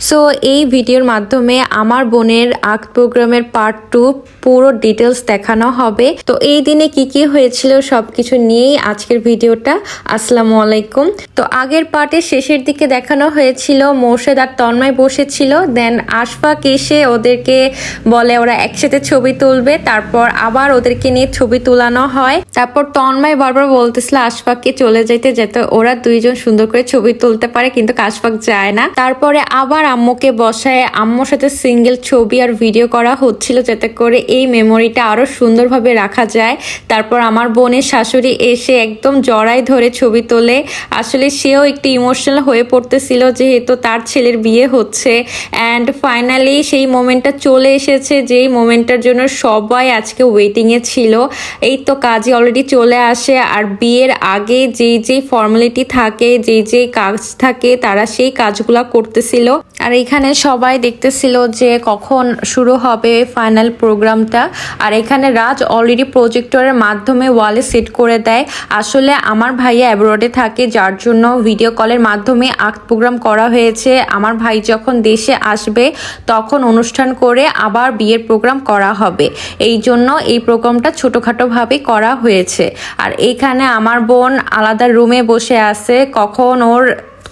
So এই ভিডিওর মাধ্যমে আমার বোনের আর্ট প্রোগ্রামের পার্ট 2 পুরো ডিটেলস দেখানো হবে। তো এই দিনে কি কি হয়েছিল সবকিছু নিয়েই আজকের ভিডিওটা। আসসালামু আলাইকুম। তো আগের পার্টের শেষের দিকে দেখানো হয়েছিল মোর্শেদ আর তন্ময় বসেছিল, দেন আশফাক এসে ওদেরকে বলে ওরা একসাথে ছবি তুলবে, তারপর আবার ওদেরকে নিয়ে ছবি তোলানো হয়। তারপর তন্ময় বারবার বলতেছিল আশফাককে চলে যেতে, যাতে ওরা দুইজন সুন্দর করে ছবি তুলতে পারে, কিন্তু আশফাক যায় না। তারপরে আবার আম্মুকে বসায় আম্মুর সাথে সিঙ্গেল ছবি আর ভিডিও করা হচ্ছিল, যাতে করে এই মেমোরিটা আরো সুন্দরভাবে রাখা যায়। তারপর আমার বোনের শাশুড়ি এসে একদম জড়াই ধরে ছবি তোলে। আসলে সেও একটু ইমোশনাল হয়ে পড়তেছিল, যেহেতু তার ছেলের বিয়ে হচ্ছে। অ্যান্ড ফাইনালি সেই মোমেন্টটা চলে এসেছে, যেই মোমেন্টটার জন্য সবাই আজকে ওয়েটিংয়ে ছিল। এই তো কাজে অলরেডি চলে আসে, আর বিয়ের আগে যেই ফর্মালিটি থাকে, যেই কাজ থাকে, তারা সেই কাজগুলা করতেছিল। আর এখানে সবাই দেখতেছিল যে কখন শুরু হবে ফাইনাল প্রোগ্রামটা। আর এখানে রাজ অলরেডি প্রজেক্টরের মাধ্যমে ওয়ালে সেট করে দেয়। আসলে আমার ভাইয়া অ্যাব্রোডে থাকে, যার জন্য ভিডিও কলের মাধ্যমে আর্ট প্রোগ্রাম করা হয়েছে। আমার ভাই যখন দেশে আসবে তখন অনুষ্ঠান করে আবার বিয়ের প্রোগ্রাম করা হবে, এই জন্য এই প্রোগ্রামটা ছোটোখাটোভাবে করা হয়েছে। আর এইখানে আমার বোন আলাদা রুমে বসে আছে, কখন ওর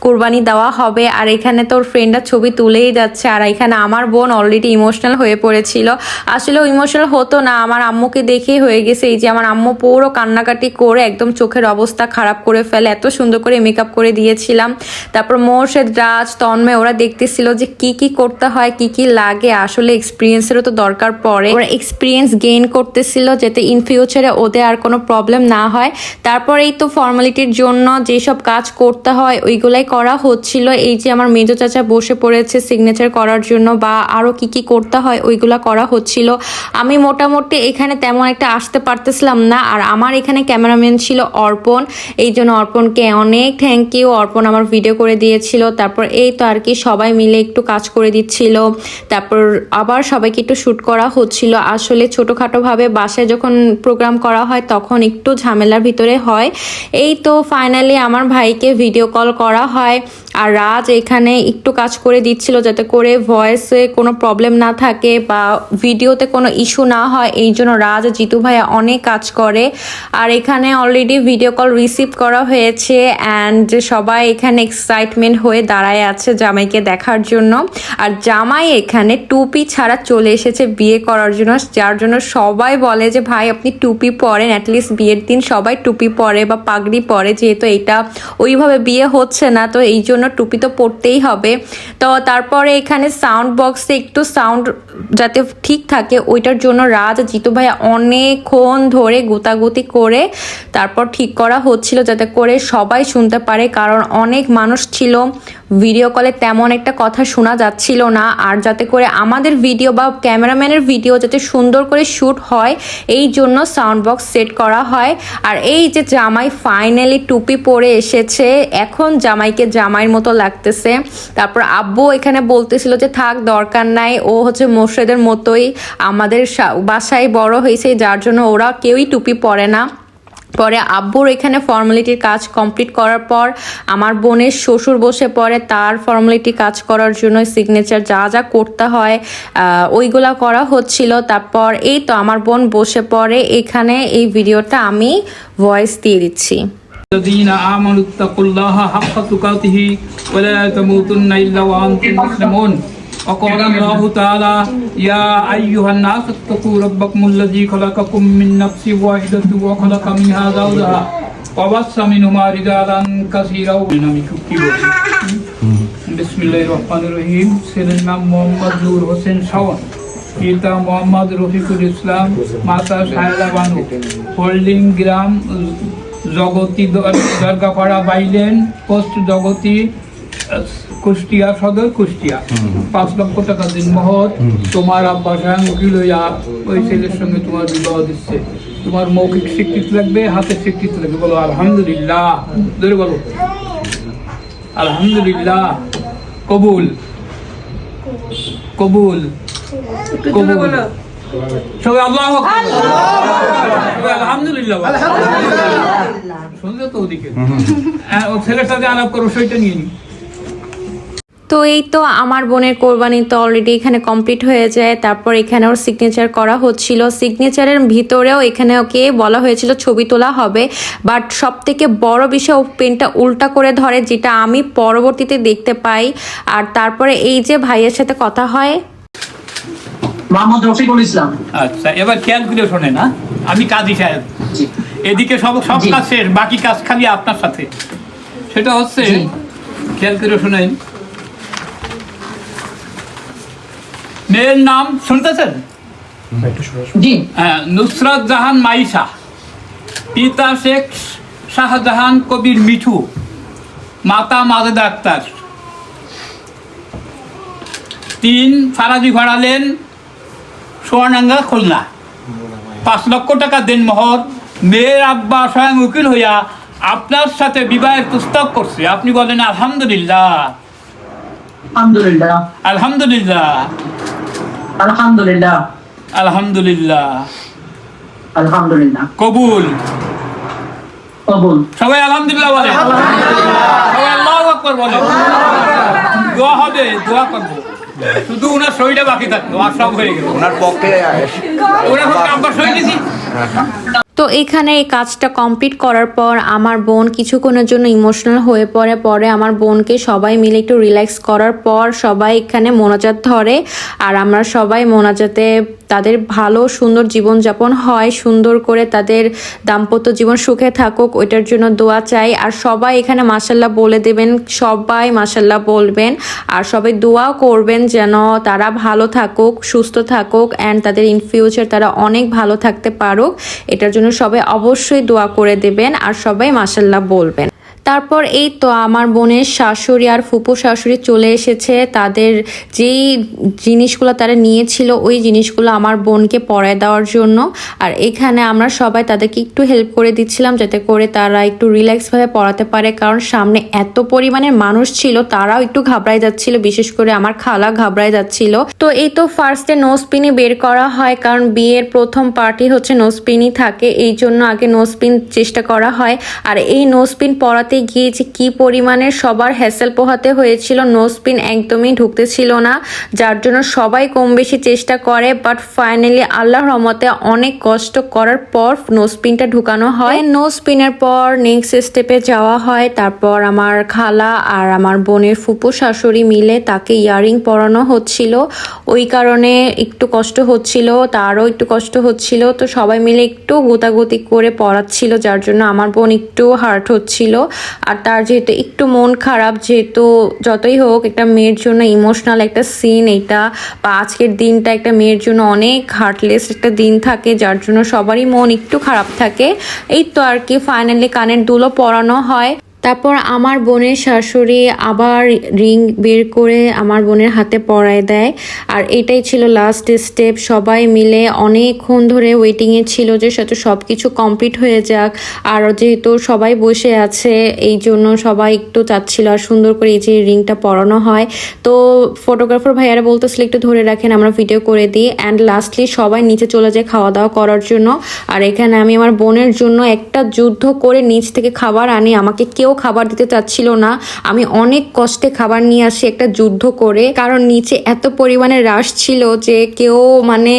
কুরবানি দেওয়া হবে। আর এখানে তোর ফ্রেন্ডরা ছবি তুলেই যাচ্ছে। আর এখানে আমার বোন অলরেডি ইমোশনাল হয়ে পড়েছিল। আসলে ইমোশনাল হতো না, আমার আম্মুকে দেখেই হয়ে গেছে। এই যে আমার আম্মু পুরো কান্নাকাটি করে একদম চোখের অবস্থা খারাপ করে ফেলে, এত সুন্দর করে মেকআপ করে দিয়েছিলাম। তারপর মোর্শেদ, রাজ, তন্ময় ওরা দেখতেছিল যে কি কি করতে হয়, কি কি লাগে। আসলে এক্সপিরিয়েন্সেরও তো দরকার পড়ে, ওরা এক্সপিরিয়েন্স গেইন করতেছিল যাতে ইন ফিউচারে ওদের আর কোনো প্রবলেম না হয়। তারপর এই তো ফর্মালিটির জন্য যেসব কাজ করতে হয় ওইগুলাই করা হচ্ছিল। এই যে আমার মেজো চাচা বসে পড়েছে সিগনেচার করার জন্য, বা আরো কি কি করতে হয় ওইগুলা করা হচ্ছিল। আমি মোটামুটি এখানে তেমন একটা আসতে পারতেছিলাম না। আর আমার এখানে ক্যামেরাম্যান ছিল অর্পণ, এই জন্য অর্পণকে অনেক থ্যাংক ইউ। অর্পণ আমার ভিডিও করে দিয়েছিল। তারপর এই তো আর কি সবাই মিলে একটু কাজ করে দিচ্ছিল। তারপর আবার সবাইকে একটু শ্যুট করা হচ্ছিল। আসলে ছোটোখাটোভাবে বাসায় যখন প্রোগ্রাম করা হয় তখন একটু ঝামেলার ভিতরে হয়। এই তো ফাইনালি আমার ভাইকে ভিডিও কল করা হয়। আর রাজ এখানে একটু কাজ করে দিচ্ছিল যাতে করে ভয়েসে কোনো প্রবলেম না থাকে বা ভিডিওতে কোনো ইস্যু না হয়, এই জন্য রাজ জিতু ভাইয়া অনেক কাজ করে। আর এখানে অলরেডি ভিডিও কল রিসিভ করা হয়েছে, অ্যান্ড সবাই এখানে এক্সাইটমেন্ট হয়ে দাঁড়ায় আছে জামাইকে দেখার জন্য। আর জামাই এখানে টুপি ছাড়া চলে এসেছে বিয়ে করার জন্য, যার জন্য সবাই বলে যে ভাই আপনি টুপি পরেন, অ্যাটলিস্ট বিয়ের দিন সবাই টুপি পরে বা পাগড়ি পরে, যেহেতু এটা ওইভাবে বিয়ে হচ্ছে না, তো এই জন্য টুপি তো পরতেই হবে। তো তারপরে এখানে সাউন্ড বক্সে একটু সাউন্ড যাতে ঠিক থাকে ওইটার জন্য রাজ জিতু ভাইয়া অনেকক্ষণ ধরে গুতাগুতি করে তারপর ঠিক করা হচ্ছিল, যাতে করে সবাই শুনতে পারে। কারণ অনেক মানুষ ছিল, ভিডিও কলে তেমন একটা কথা শোনা যাচ্ছিল না। আর যাতে করে আমাদের ভিডিও বা ক্যামেরাম্যানের ভিডিও যাতে সুন্দর করে শ্যুট হয়, এই জন্য সাউন্ড বক্স সেট করা হয়। আর এই যে জামাই ফাইনালি টুপি পরে এসেছে, এখন জামাইকে জামাইয়ের মতো লাগতেছে। তারপর আব্বু এখানে বলতেছিল যে থাক দরকার নাই, ও হচ্ছে মোর্শেদের মতোই আমাদের বাসায় বড় হয়েছে, যার জন্য ওরা কেউই টুপি পরে না। পরে আব্বুর এখানে ফর্মালিটির কাজ কমপ্লিট করার পর আমার বোনের শ্বশুর বসে পড়ে তার ফর্মালিটি কাজ করার জন্য, সিগনেচার যা যা করতে হয় ওইগুলা করা হচ্ছিল। তারপর এই তো আমার বোন বসে পড়ে। এখানে এই ভিডিওটা আমি ভয়েস দিয়ে দিচ্ছি। الذين آمنوا اتقوا الله حق تقاته ولا تموتن إلا وأنتم مسلمون وقال الله تعالى يا أيها الناس اتقوا ربكم الذي خلقكم من نفس واحدة وخلق منها زوجها وبث منهما رجالا كثيرا بسم الله الرحمن الرحيم ছেলের নাম মোহাম্মদ নূর হোসেন শাওন, পিতা মোহাম্মদ রফিকুল ইসলাম, মাতা সায়লা বানু, হোল্ডিং গ্রাম জগতী দরগাপাড়া বাইলেন, পোস্ট জগতী, কুষ্টিয়া সদর, কুষ্টিয়া। 5 লক্ষ টাকা দিন মহৎ। তোমার আব্বা স্বয়ং উকিল হইয়া ওই ছেলের সঙ্গে তোমার বিবাহ দিচ্ছে। তোমার মৌখিক স্বীকৃতি লাগবে, হাতের স্বীকৃতি লাগবে। বলো আলহামদুলিল্লাহ, ধরে বলো আলহামদুলিল্লাহ। কবুল কবুল কবুল। সবাই আল্লাহু আকবার, আলহামদুলিল্লাহ। শুনলে তো ওদিকে ছেলেটা যে আলাপ করো সেটা নিয়ে নি। তো এই তো আমার বোনের কোরবানি তো অলরেডি এখানে কমপ্লিট হয়ে যায়। তারপর এখানে ওর সিগনেচার করা হচ্ছিল। সিগনেচারের ভিতরেও এখানে ওকে বলা হয়েছিল ছবি তোলা হবে, বাট সব থেকে বড় বিষয় ও পেনটা উল্টা করে ধরে, যেটা আমি পরবর্তীতে দেখতে পাই। আর তারপরে এই যে ভাইয়ের সাথে কথা হয়, মোহাম্মদ রফিকুল ইসলাম। আচ্ছা, এবার খেয়াল করে শোনেন। না, আমি কাজী সাহেব, জি। এদিকে সব জি। কাজ শেষ, বাকি কাজ খালি আপনার সাথে। সেটা হচ্ছে, জি। খেয়াল করে শোনেন, মেয়ের নাম শুনতেছেন? জি। নুসরাত জাহান মাইশা, পিতা শেখ শাহজাহান কবির মিঠু, মাতা মাজেদা আক্তার। 3 ফারাজি ভাড়ালেন, সোয়ানাঙ্গা, খুলনা। 5 লক্ষ টাকা দেনমোহর। মেয়ের আব্বা স্বয়ং উকিল হইয়া আপনার সাথে বিবাহের প্রস্তাব করছে। আপনি বলেন আলহামদুলিল্লাহ। আলহামদুলিল্লাহ। আলহামদুলিল্লাহ। আলহামদুলিল্লাহ। আলহামদুলিল্লাহ। আলহামদুলিল্লাহ। কবুল। কবুল। সবাই আলহামদুলিল্লাহ বলে, সবাই আল্লাহু আকবার বলে। দোয়া হবে, দোয়া করবো। শুধু ওনার শরীরটা বাকি থাকতো, আর সব হয়ে গেল ওনার পক্ষে। ওনার পক্ষে আমরা শরীর দিছি। তো এখানে এই কাজটা কমপ্লিট করার পর আমার বোন কিছুক্ষণের জন্য ইমোশনাল হয়ে পড়ে। পরে আমার বোনকে সবাই মিলে একটু রিল্যাক্স করার পর সবাই এখানে মোনাজাত ধরে। আর আমরা সবাই মোনাজাতে তাদের ভালো সুন্দর জীবনযাপন হয়, সুন্দর করে তাদের দাম্পত্য জীবন সুখে থাকুক ওইটার জন্য দোয়া চাই। আর সবাই এখানে মাশাল্লাহ বলে দেবেন, সবাই মাশাল্লাহ বলবেন। আর সবাই দোয়াও করবেন যেন তারা ভালো থাকুক, সুস্থ থাকুক, অ্যান্ড তাদের ইন ফিউচার তারা অনেক ভালো থাকতে পারুক। এটার জন্য সবাই অবশ্যই দোয়া করে দেবেন আর সবাই মাশাল্লাহ বলবেন। তারপর এই তো আমার বোনের শাশুড়ি আর ফুপু শাশুড়ি চলে এসেছে। তাদের যেই জিনিসগুলো তারা নিয়েছিল ওই জিনিসগুলো আমার বোনকে পরায় দেওয়ার জন্য। আর এখানে আমরা সবাই তাদেরকে একটু হেল্প করে দিচ্ছিলাম যাতে করে তারা একটু রিল্যাক্সভাবে পড়াতে পারে, কারণ সামনে এত পরিমাণে মানুষ ছিল, তারাও একটু ঘাবড়ায় যাচ্ছিল, বিশেষ করে আমার খালা ঘাবড়ায় যাচ্ছিল। তো এই তো ফার্স্টে নোজপিনই বের করা হয়, কারণ বিয়ের প্রথম পার্টি হচ্ছে নোজপিনই থাকে, এই জন্য আগে নোজপিন চেষ্টা করা হয়। আর এই নোজপিন পরাতে গিয়ে যে কি পরিমাণে সবার হ্যাসেল পোহাতে হয়েছিল, নোজপিন একদমই ঢুকতেছিল না, যার জন্য সবাই কম বেশি চেষ্টা করে, বাট ফাইনালি আল্লাহর রহমতে অনেক কষ্ট করার পর নোজপিনটা ঢুকানো হয়। নোজপিনের পর নেক্সট স্টেপে যাওয়া হয়। তারপর আমার খালা আর আমার বোনের ফুপু শাশুড়ি মিলে তাকে ইয়ারিং পরানো হচ্ছিল, ওই কারণে একটু কষ্ট হচ্ছিল, তারও একটু কষ্ট হচ্ছিল। তো সবাই মিলে একটু গোতাগুতি করে পড়াচ্ছিল, যার জন্য আমার বোন একটু হার্ট হচ্ছিল। আর তার যেহেতু একটু মন খারাপ, যেহেতু যতই হোক একটা মেয়ের জন্য ইমোশনাল একটা সিন এটা, বা আজকের দিনটা একটা মেয়ের জন্য অনেক হার্টলেস একটা দিন থাকে, যার জন্য সবারই মন একটু খারাপ থাকে। এই তো আর কি, ফাইনালি কানের দুলও পরানো হয়। তারপর আমার বোনের শাশুড়ি আবার রিং বের করে আমার বোনের হাতে পরায় দেয়। আর এটাই ছিল লাস্ট স্টেপ। সবাই মিলে অনেকক্ষণ ধরে ওয়েটিংয়ে ছিল যে সাথে সব কিছু কমপ্লিট হয়ে যাক। আর যেহেতু সবাই বসে আছে এই জন্য সবাই একটু চাচ্ছিল আর সুন্দর করে এই যে রিংটা পরানো হয়। তো ফটোগ্রাফার ভাইয়ারা বলতেছিল একটু ধরে রাখেন, আমরা ভিডিও করে দিই। অ্যান্ড লাস্টলি সবাই নিচে চলে যায় খাওয়া দাওয়া করার জন্য। আর এখানে আমি আমার বোনের জন্য একটা যুদ্ধ করে নিচ থেকে খাবার আনি, আমাকে কেউ খাবার দিতে চাচ্ছিল না, আমি অনেক কষ্টে খাবার নিয়ে আসি একটা যুদ্ধ করে, কারণ নিচে এত পরিমাণে রাশ ছিল যে কেউ মানে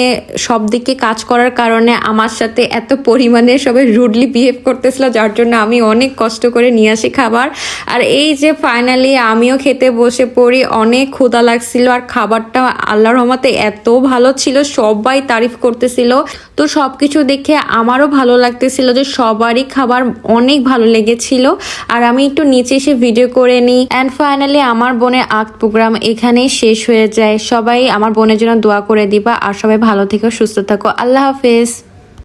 সব দিকে কাজ করার কারণে আমার সাথে এত পরিমাণে সবাই রুডলি বিহেভ করতেছিল, যার জন্য আমি অনেক কষ্ট করে নিয়ে আসি খাবার। আর এই যে ফাইনালি আমিও খেতে বসে পড়ি, অনেক ক্ষুধা লাগছিল আর খাবারটা আল্লাহর রহমতে এত ভালো ছিল, সবাই তারিফ করতেছিল। তো সব কিছু দেখে আমারও ভালো লাগতেছিল যে সবারই খাবার অনেক ভালো লেগেছিল। আর আমি একটু নিচে এসে ভিডিও করে নিই। অ্যান্ড ফাইনালি আমার বোনের আগ প্রোগ্রাম এখানেই শেষ হয়ে যায়। সবাই আমার বোনের জন্য দোয়া করে দিবা আর সবাই ভালো থেকো, সুস্থ থাকো। আল্লাহ হাফেজ।